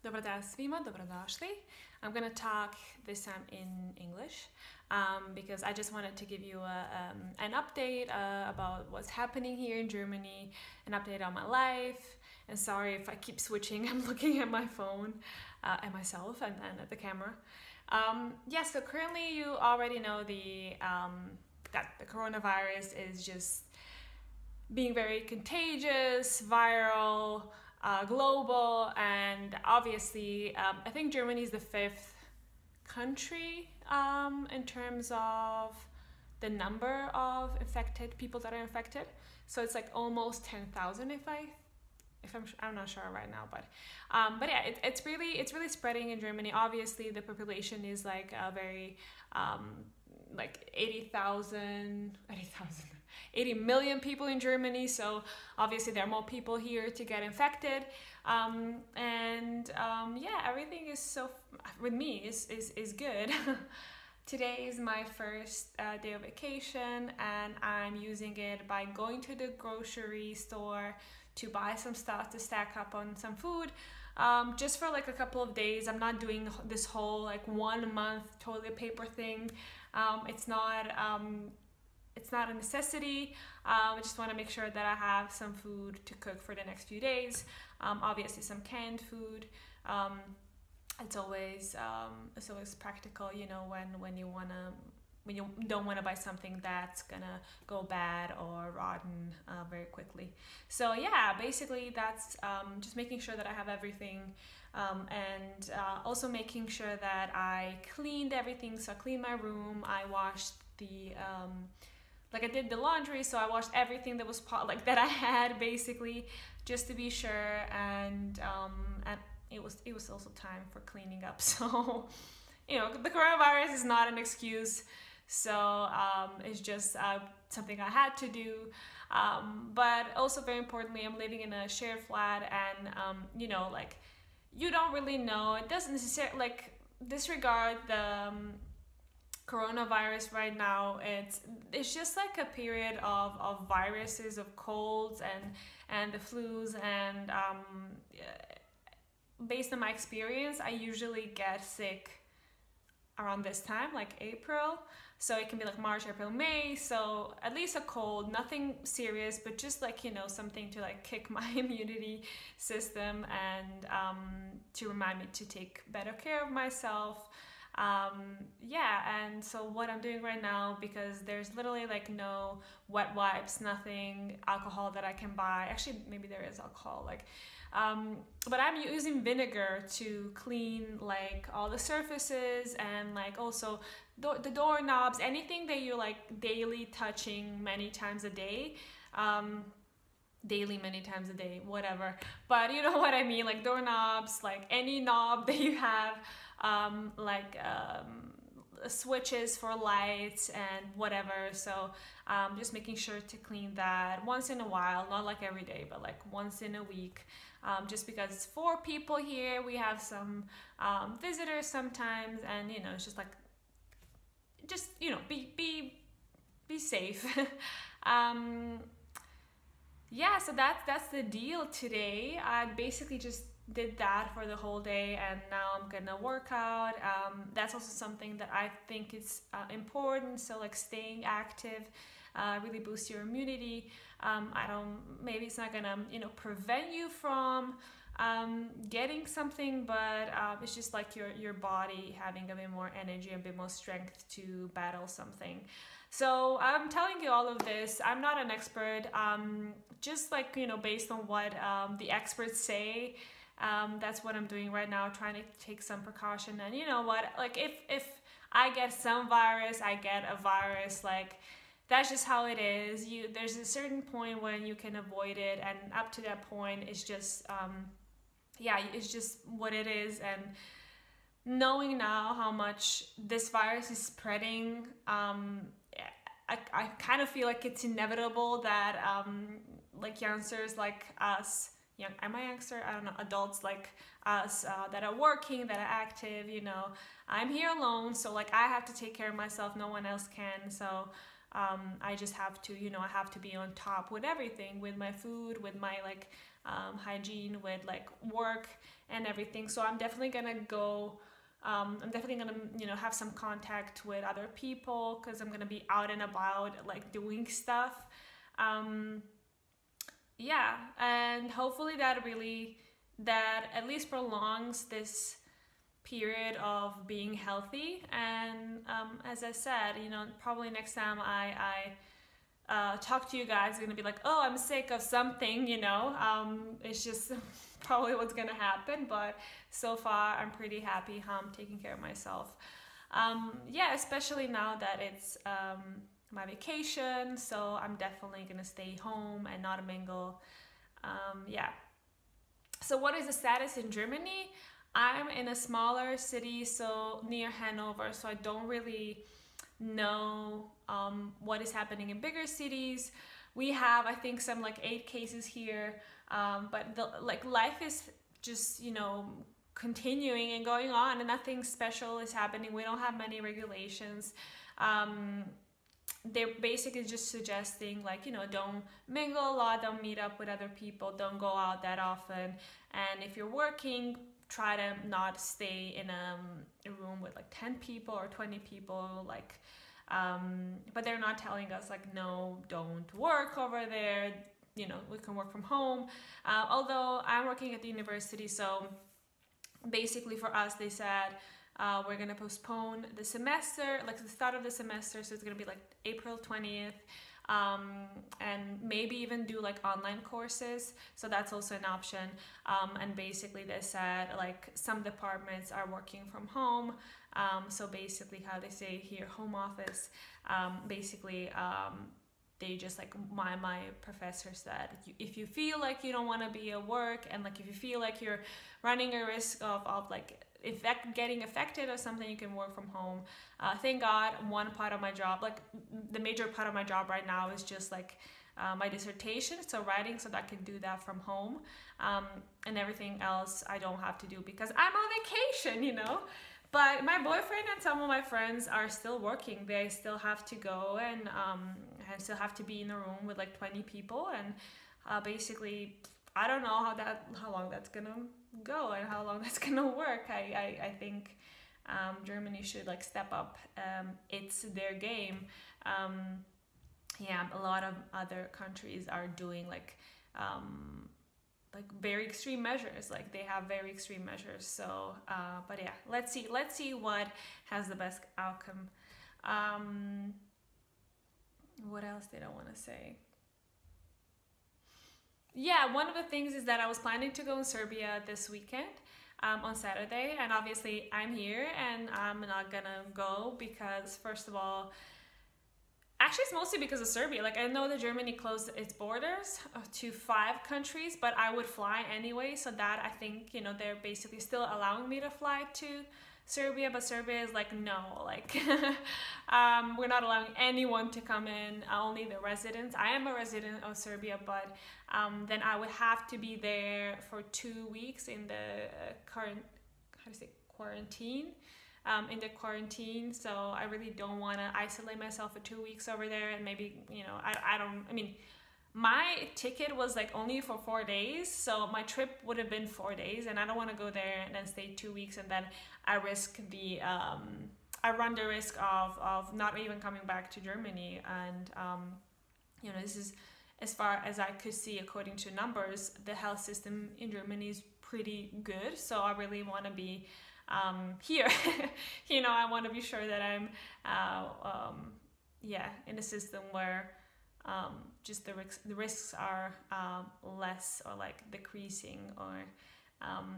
Dobar dan svima, dobrodošli. I'm going to talk this time in English because I just wanted to give you an update about what's happening here in Germany, an update on my life. And sorry if I keep switching, I'm looking at my phone, at myself and at the camera. So currently you already know that the coronavirus is just being very contagious, viral, global, and obviously I think Germany is the fifth country in terms of the number of infected people that are infected. So it's like almost 10,000 I'm not sure right now, but yeah, it's really spreading in Germany. Obviously the population is like a very like 80 million people in Germany, so obviously there are more people here to get infected, everything is with me is good. Today is my first day of vacation, and I'm using it by going to the grocery store to buy some stuff to stack up on some food, just for like a couple of days. I'm not doing this whole like 1 month toilet paper thing. It's not a necessity. I just want to make sure that I have some food to cook for the next few days. Obviously some canned food. It's always practical, you know, when you don't want to buy something that's gonna go bad or rotten very quickly. So yeah, basically that's just making sure that I have everything, and also making sure that I cleaned everything. So I cleaned my room, I washed I did the laundry, so I washed everything that was that I had, basically, just to be sure, and it was also time for cleaning up. So, you know, the coronavirus is not an excuse, so it's just something I had to do. But also very importantly, I'm living in a shared flat, and you know, like, you don't really know. It doesn't necessarily disregard the coronavirus right now. It's just like a period of viruses, of colds and the flus, and based on my experience, I usually get sick around this time, like April. So it can be like March, April, May. So at least a cold, nothing serious, but just like, you know, something to like kick my immunity system, and to remind me to take better care of myself. And so what I'm doing right now, because there's literally like no wet wipes, nothing, alcohol that I can buy. Actually, maybe there is alcohol, but I'm using vinegar to clean like all the surfaces, and like also the doorknobs, anything that you're like daily touching many times a day. Many times a day, whatever, but you know what I mean, like doorknobs, like any knob that you have, switches for lights and whatever. So just making sure to clean that once in a while, not like every day, but like once in a week, just because it's 4 people here. We have some visitors sometimes, and you know, it's just you know, be safe. So that's the deal today. I basically just did that for the whole day, and now I'm gonna work out. That's also something that I think is important. So like staying active really boosts your immunity. Maybe it's not gonna, you know, prevent you from getting something, but it's just like your body having a bit more energy, a bit more strength to battle something. So I'm telling you all of this. I'm not an expert, just like, you know, based on what the experts say. That's what I'm doing right now, trying to take some precaution. And you know what, like if I get some virus, I get a virus, like that's just how it is. There's a certain point when you can avoid it, and up to that point it's just it's just what it is. And knowing now how much this virus is spreading, I kind of feel like it's inevitable that like youngsters like us, am I youngster? I don't know, adults like us that are working, that are active, you know, I'm here alone, so like I have to take care of myself, no one else can. So I just have to, you know, I have to be on top with everything, with my food, with my like hygiene with like work and everything. So I'm definitely gonna go. I'm definitely gonna, have some contact with other people because I'm gonna be out and about, like doing stuff. Yeah, and hopefully that at least prolongs this period of being healthy. And as I said, probably next time I talk to you guys, it's gonna be like, oh, I'm sick of something, it's just probably what's gonna happen. But so far I'm pretty happy how I'm taking care of myself. Yeah, especially now that it's my vacation, so I'm definitely gonna stay home and not mingle. Yeah. So what is the status in Germany? I'm in a smaller city, so near Hanover, so I don't really know what is happening in bigger cities. We have, I think, some like 8 cases here, but life is just, continuing and going on, and nothing special is happening. We don't have many regulations. They're basically just suggesting, like, don't mingle a lot, don't meet up with other people, don't go out that often, and if you're working, try to not stay in a room with like 10 people or 20 people, like, but they're not telling us like, no, don't work over there, we can work from home. Although I'm working at the university, so basically for us they said we're gonna postpone the semester, like the start of the semester, so it's gonna be like April 20th, and maybe even do like online courses, so that's also an option. And basically they said like some departments are working from home, so basically how they say here, home office, basically they just like, my professor said, if you feel like you don't want to be at work, and like if you feel like you're running a risk of like getting affected or something, you can work from home. Thank God, one part of my job, like the major part of my job right now is just like my dissertation, so writing, so that I can do that from home, and everything else I don't have to do because I'm on vacation, But my boyfriend and some of my friends are still working. They still have to go and still have to be in a room with like 20 people, and basically I don't know how long that's gonna go and how long that's gonna work. I think Germany should like step up it's their game. Yeah, a lot of other countries are doing like very extreme measures, like they have very extreme measures. So but yeah, let's see what has the best outcome. What else did I want to say? Yeah, one of the things is that I was planning to go in Serbia this weekend, on Saturday, and obviously I'm here and I'm not gonna go because, first of all, actually it's mostly because of Serbia. Like, I know that Germany closed its borders to 5 countries, but I would fly anyway, so that I think, they're basically still allowing me to fly to Serbia, but Serbia is like, no, like we're not allowing anyone to come in, only the residents. I am a resident of Serbia, but then I would have to be there for 2 weeks in the quarantine. In the quarantine, so I really don't want to isolate myself for 2 weeks over there, and maybe, I mean, my ticket was like only for 4 days, so my trip would have been 4 days, and I don't want to go there and then stay 2 weeks, and then I run the risk of not even coming back to Germany. And this is, as far as I could see, according to numbers, the health system in Germany is pretty good, so I really want to be here. I want to be sure that I'm in a system where just the risks are less, or like decreasing, or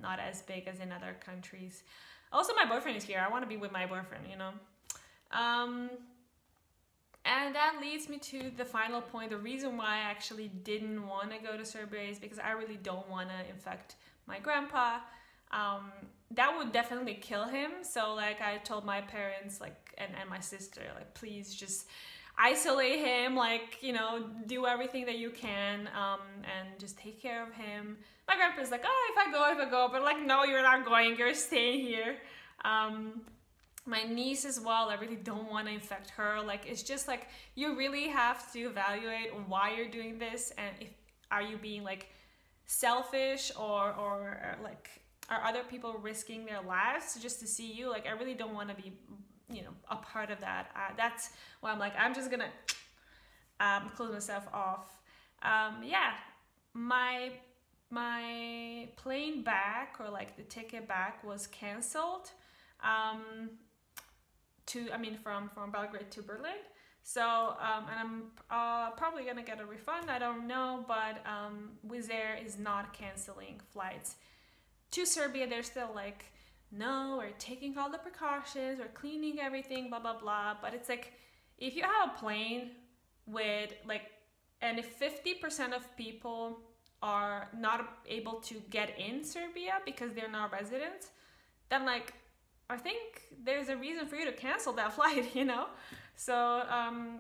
not as big as in other countries. Also, my boyfriend is here. I want to be with my boyfriend, and that leads me to the final point. The reason why I actually didn't want to go to Serbia is because I really don't want to infect my grandpa. That would definitely kill him. So like, I told my parents, like, and my sister, like, please just isolate him, like, do everything that you can, and just take care of him. My grandpa's like, oh, if I go, but like, no, you're not going, you're staying here. My niece as well, I really don't want to infect her. Like, it's just like, you really have to evaluate why you're doing this, and are you being like selfish or like are other people risking their lives just to see you? Like I really don't want to be, you know, a part of that. That's why I'm like, I'm just gonna close myself off. Yeah, my plane back, or like the ticket back, was canceled. From Belgrade to Berlin. So and I'm probably gonna get a refund. I don't know, but Wizz Air is not canceling flights to Serbia. They're still like, no, we're taking all the precautions, we're cleaning everything, blah blah blah. But it's like, if you have a plane with like, and if 50% of people are not able to get in Serbia because they're not residents, then like, I think there's a reason for you to cancel that flight, you know? So,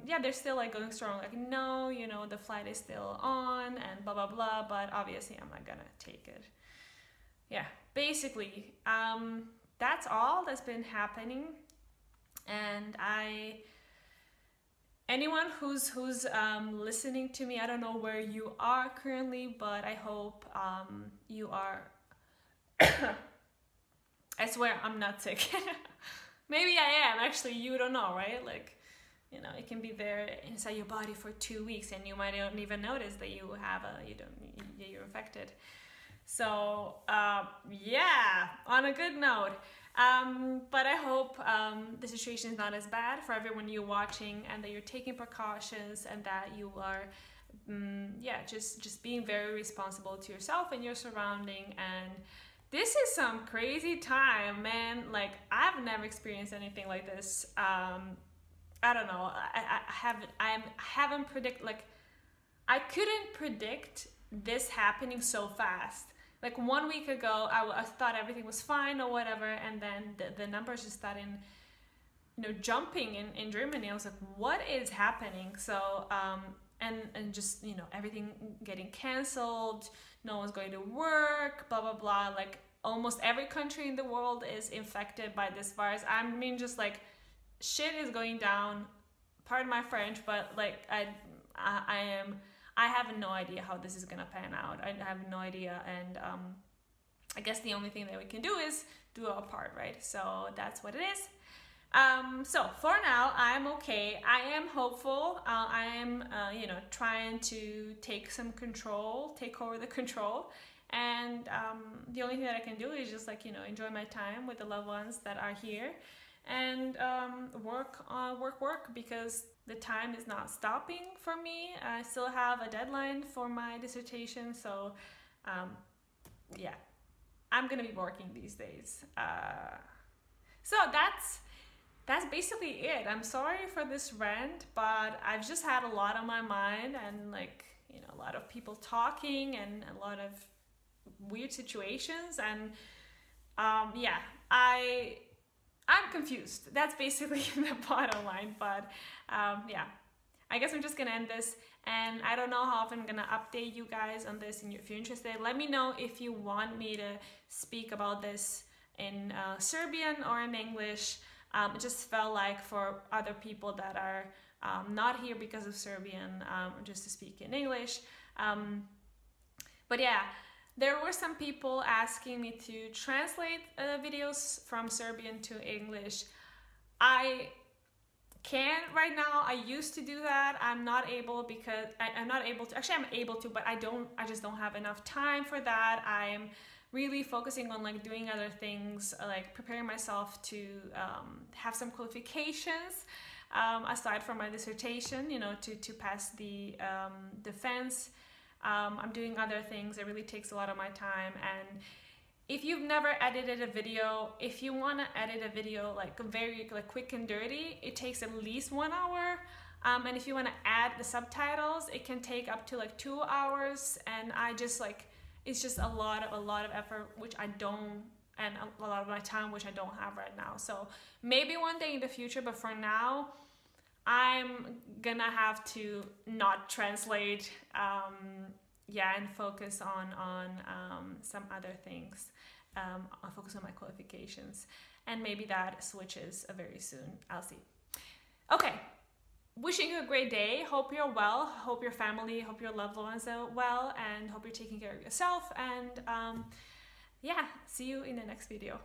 yeah, they're still like going strong, like, no, you know, the flight is still on and blah, blah, blah, but obviously I'm not gonna take it. Yeah, basically, that's all that's been happening. And anyone who's listening to me, I don't know where you are currently, but I hope you are. I swear I'm not sick. Maybe I am, actually, you don't know, right? Like, you know, it can be there inside your body for 2 weeks and you might not even notice that you're infected. So, yeah, on a good note. But I hope the situation is not as bad for everyone you watching, and that you're taking precautions, and that you are, just being very responsible to yourself and your surrounding. And this is some crazy time, man. Like, I've never experienced anything like this. I don't know. I haven't predicted, like, I couldn't predict this happening so fast. Like 1 week ago, I thought everything was fine or whatever, and then the numbers just started, you know, jumping in Germany. I was like, what is happening? So, and just, you know, everything getting canceled, no one's going to work, blah, blah, blah. Like, almost every country in the world is infected by this virus. I mean, just like, shit is going down. Pardon my French, but like, I have no idea how this is gonna pan out. I have no idea, and I guess the only thing that we can do is do our part, right? So that's what it is. So for now, I'm okay. I am hopeful. I am, trying to take over the control. And the only thing that I can do is just like, you know, enjoy my time with the loved ones that are here, and work, because the time is not stopping for me. I still have a deadline for my dissertation, so yeah, I'm gonna be working these days. So that's basically it. I'm sorry for this rant, but I've just had a lot on my mind, and like, you know, a lot of people talking and a lot of weird situations, and I'm confused. That's basically the bottom line. But yeah, I guess I'm just gonna end this, and I don't know how often I'm gonna update you guys on this. And if you're interested, let me know if you want me to speak about this in Serbian or in English. It just felt like for other people that are not here because of Serbian, just to speak in English. But yeah, there were some people asking me to translate videos from Serbian to English. I can't right now. I used to do that. I'm not able, because I'm not able to. Actually, I'm able to, but I just don't have enough time for that. I'm really focusing on like doing other things, like preparing myself to have some qualifications aside from my dissertation, you know, to pass the defense. I'm doing other things. It really takes a lot of my time. And if you've never edited a video, if you want to edit a video like very like quick and dirty, it takes at least 1 hour. And if you want to add the subtitles, it can take up to like 2 hours. And I just like, it's just a lot of effort, which I don't, and a lot of my time, which I don't have right now. So maybe one day in the future, but for now, I'm gonna have to not translate, and focus on some other things. I'll focus on my qualifications, and maybe that switches very soon. I'll see. Okay, wishing you a great day. Hope you're well. Hope your family, hope your loved ones are well, and hope you're taking care of yourself. And yeah, see you in the next video.